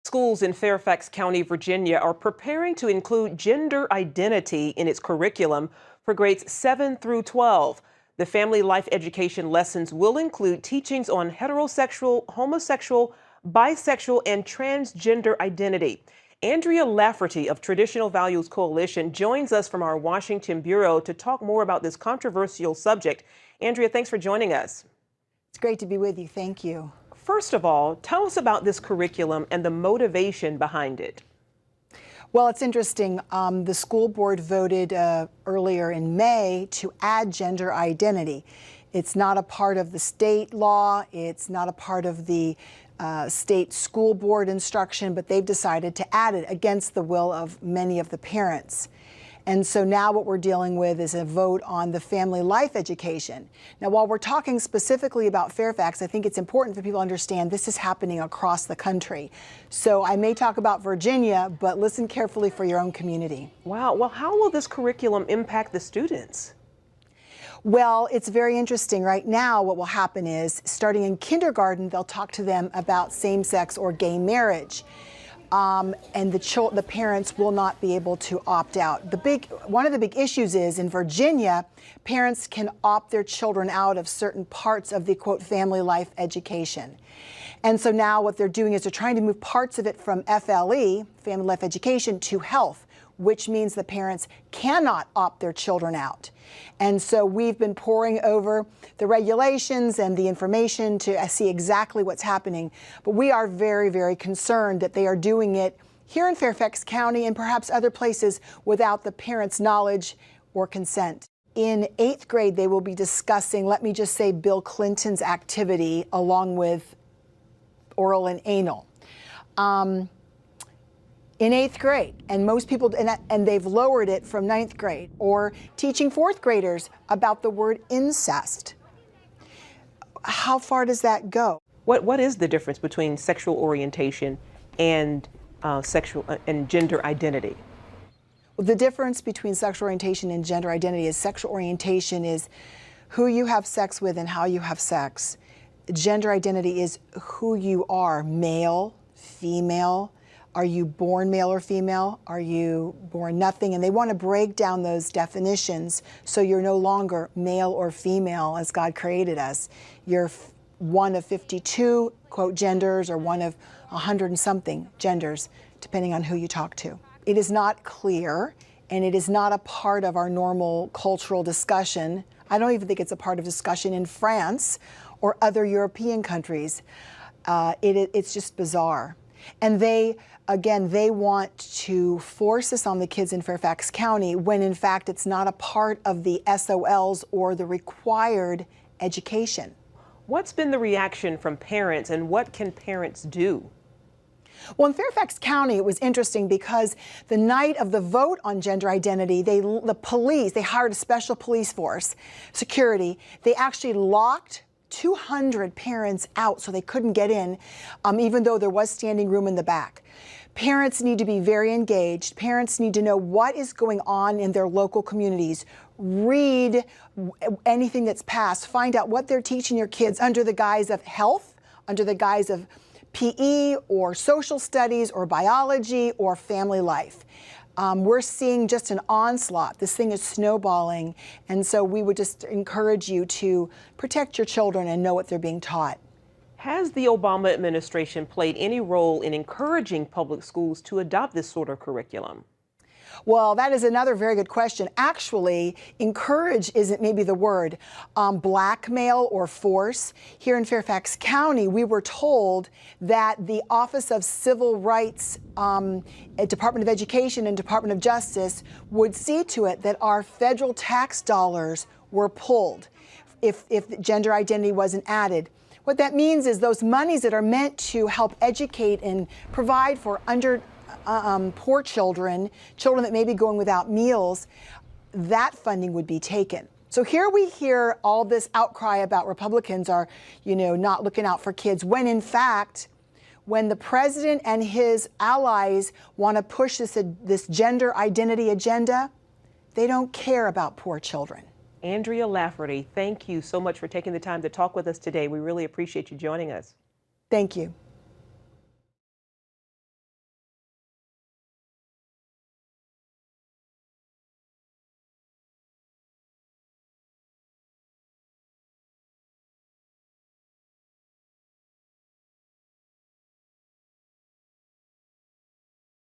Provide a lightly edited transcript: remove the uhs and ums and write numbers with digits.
Schools in Fairfax County, Virginia are preparing to include gender identity in its curriculum for grades 7 through 12. The family life education lessons will include teachings on heterosexual, homosexual, bisexual, and transgender identity. Andrea Lafferty of Traditional Values Coalition joins us from our Washington bureau to talk more about this controversial subject. Andrea, thanks for joining us. It's great to be with you. Thank you. First of all, tell us about this curriculum and the motivation behind it. Well, it's interesting. The school board voted earlier in May to add gender identity. It's not a part of the state law. It's not a part of the state school board instruction, but they've decided to add it against the will of many of the parents. And so now what we're dealing with is a vote on the family life education. Now, while we're talking specifically about Fairfax, I think it's important for people to understand this is happening across the country. So I may talk about Virginia, but listen carefully for your own community. Wow. Well, how will this curriculum impact the students? Well, it's very interesting. Right now, what will happen is, starting in kindergarten, they'll talk to them about same-sex or gay marriage. And the parents will not be able to opt out. One of the big issues is in Virginia, parents can opt their children out of certain parts of the, quote, family life education. And so now what they're doing is they're trying to move parts of it from FLE, family life education, to health, which means the parents cannot opt their children out. And so we've been poring over the regulations and the information to see exactly what's happening. But we are very, very concerned that they are doing it here in Fairfax County and perhaps other places without the parents' knowledge or consent. In 8th grade, they will be discussing, let me just say, Bill Clinton's activity along with oral and anal. In 8th grade, and most people, and they've lowered it from 9th grade, or teaching 4th graders about the word incest. How far does that go? What is the difference between sexual orientation and gender identity? Well, the difference between sexual orientation and gender identity is sexual orientation is who you have sex with and how you have sex. Gender identity is who you are, male, female. Are you born male or female? Are you born nothing? And they want to break down those definitions so you're no longer male or female as God created us. You're one of 52, quote, genders, or one of 100 and something genders, depending on who you talk to. It is not clear, and it is not a part of our normal cultural discussion. I don't even think it's a part of discussion in France or other European countries. It's just bizarre. And they want to force this on the kids in Fairfax County when, in fact, it's not a part of the SOLs or the required education. What's been the reaction from parents, and what can parents do? Well, in Fairfax County, it was interesting because the night of the vote on gender identity, the police, they hired a special police force, security. They actually locked 200 parents out so they couldn't get in, even though there was standing room in the back. Parents need to be very engaged. Parents need to know what is going on in their local communities. Read anything that's passed. Find out what they're teaching your kids under the guise of health, under the guise of PE or social studies or biology or family life. We're seeing just an onslaught. This thing is snowballing. And so we would just encourage you to protect your children and know what they're being taught. Has the Obama administration played any role in encouraging public schools to adopt this sort of curriculum? Well, that is another very good question. Actually, encourage isn't maybe the word. Blackmail or force. Here in Fairfax County, we were told that the Office of Civil Rights, Department of Education and Department of Justice would see to it that our federal tax dollars were pulled if gender identity wasn't added. What that means is those monies that are meant to help educate and provide for poor children that may be going without meals, that funding would be taken. So here we hear all this outcry about Republicans are, not looking out for kids, when in fact, when the president and his allies want to push this gender identity agenda, they don't care about poor children. Andrea Lafferty, thank you so much for taking the time to talk with us today. We really appreciate you joining us. Thank you.